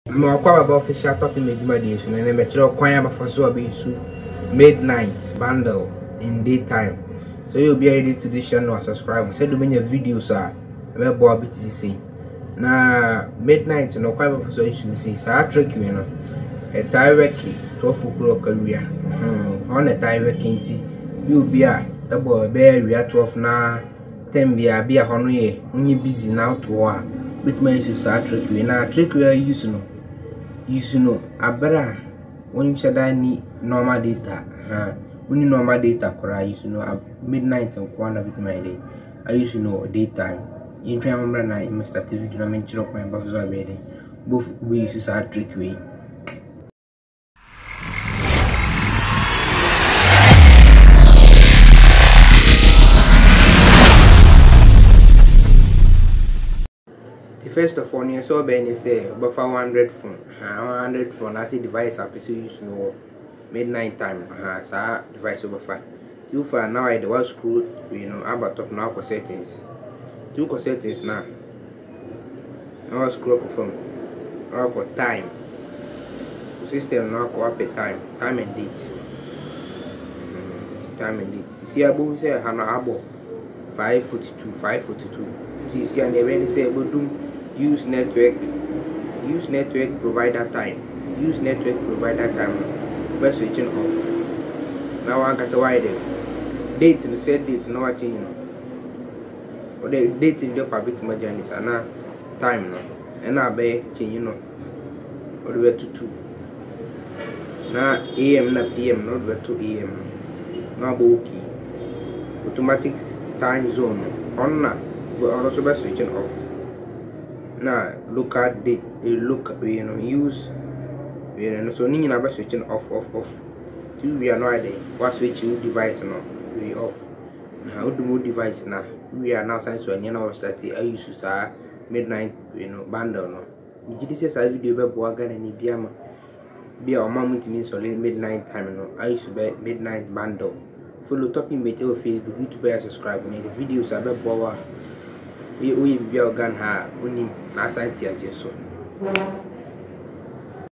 More about official topic mediation and a mature choir for so be midnight bundle in daytime. So you'll be ready to this channel and subscribe. Say do many videos are about BTC. Now midnight no choir for so you see so I trick you know a direct 12 o'clock career on a direct you'll be a double bear 12 now 10 be a honey when you busy now to war with my issues. I trick you now trick you are using. You know, abra when should I need normal data? When you normal data, you know, midnight and corner with my day. I used to know daytime. In remember, I must start to do mention of my boss already. Both we used to start trick way. First of all, you saw Ben say about 100 phone. 100 phone. I see device I so you know midnight time. So device over far. Too far now I was screw you know about top now settings. Two settings now. Now screw up phone. Now got time. System now go up a time and date. Time and date. See above say Hana abo 542. See and they already say about doom. Use network provider time. Use network provider time. By switching off. Now I can say why the date and set date no what you know. Or the date in the public emergency and now time no. And I be you know. Or the way to 2. Now AM na PM not the 2 AM. Now okay. Automatic time zone on na but also by switching off. Now look at date look you know use you know so you know switching off till we are no idea what switch your device now we off how do more device now we are now science when you know start I use to midnight you know bundle no we did this video be boaga na ni biama bia o mamu timi so midnight time no I use to be midnight bundle follow topic me on Facebook YouTube subscribe me the videos are be boa we be organ ha unim na science so